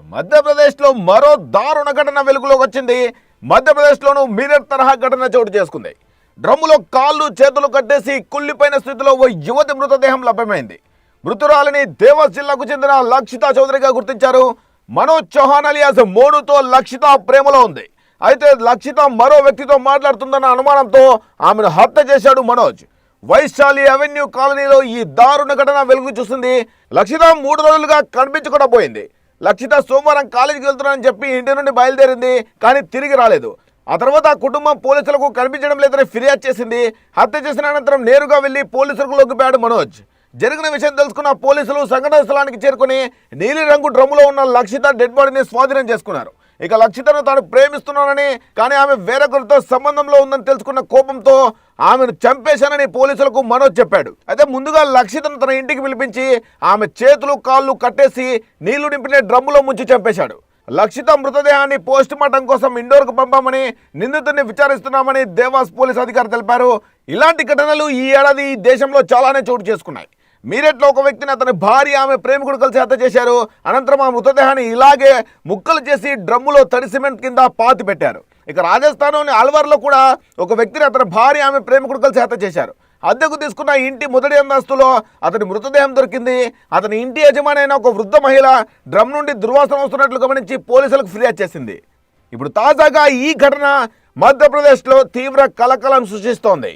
మధ్యప్రదేశ్లో మరో దారుణ ఘటన వెలుగులోకి వచ్చింది. మధ్యప్రదేశ్లోనూ మీరట్ తరహా ఘటన చోటు చేసుకుంది. డ్రమ్ములో కాళ్ళు చేతులు కట్టేసి కుళ్ళిపోయిన స్థితిలో ఓ యువతి మృతదేహం లభ్యమైంది. మృతురాలిని దేవాస్ జిల్లాకు చెందిన లక్షితా చౌదరిగా గుర్తించారు. మనోజ్ చౌహాన్ అలియాస్ మోనుతో లక్షిత ప్రేమలో ఉంది. అయితే లక్షిత మరో వ్యక్తితో మాట్లాడుతుందన్న అనుమానంతో ఆమెను హత్య చేశాడు మనోజ్. వైశాలి అవెన్యూ కాలనీలో ఈ దారుణ ఘటన వెలుగు చూసింది. లక్షిత 3 రోజులుగా కనిపించకుండా పోయింది. లక్షిత సోమవారం కాలేజీకి వెళ్తున్నానని చెప్పి ఇంటి నుండి బయలుదేరింది, కానీ తిరిగి రాలేదు. ఆ తర్వాత ఆ కుటుంబం పోలీసులకు కనిపించడం లేదని ఫిర్యాదు చేసింది. హత్య చేసిన అనంతరం నేరుగా వెళ్లి పోలీసులకు లొంగిపోయాడు మనోజ్. జరిగిన విషయం తెలుసుకున్న పోలీసులు సంఘటన స్థలానికి చేరుకుని నీలిరంగు డ్రమ్ములో ఉన్న లక్షిత డెడ్ బాడీని స్వాధీనం చేసుకున్నారు. ఇక లక్షితను తాను ప్రేమిస్తున్నానని, కానీ ఆమె వేరొకరితో సంబంధంలో ఉందని తెలుసుకున్న కోపంతో ఆమెను చంపేశానని పోలీసులకు మనోజ్ చెప్పాడు. అయితే ముందుగా లక్షితను తన ఇంటికి పిలిపించి ఆమె చేతులు కాళ్ళు కట్టేసి నీళ్లు నింపిన డ్రమ్ములో ముంచి చంపేశాడు. లక్షిత మృతదేహాన్ని పోస్ట్ మార్టం కోసం ఇండోర్కు పంపామని, నిందితుడిని విచారిస్తున్నామని దేవాస్ పోలీస్ అధికారి తెలిపారు. ఇలాంటి ఘటనలు ఈ ఏడాది దేశంలో చాలానే చోటు చేసుకున్నాయి. మీరట్లో ఒక వ్యక్తిని అతని భార్య ఆమె ప్రేమికుడు కలిసి హత్య చేశారు. అనంతరం ఆ మృతదేహాన్ని ఇలాగే ముక్కలు చేసి డ్రమ్ములో తడి సిమెంట్ కింద పాతి పెట్టారు. ఇక రాజస్థాన్లోని అల్వార్లో కూడా ఒక వ్యక్తిని అతని భార్య ఆమె ప్రేమికుడు కలిసి హత్య చేశారు. అద్దెకు తీసుకున్న ఇంటి మొదటి అంతస్తులో అతని మృతదేహం దొరికింది. అతని ఇంటి యజమాని అయిన ఒక వృద్ధ మహిళ డ్రమ్ నుండి దుర్వాసన వస్తున్నట్లు గమనించి పోలీసులకు ఫిర్యాదు చేసింది. ఇప్పుడు తాజాగా ఈ ఘటన మధ్యప్రదేశ్లో తీవ్ర కలకలం సృష్టిస్తోంది.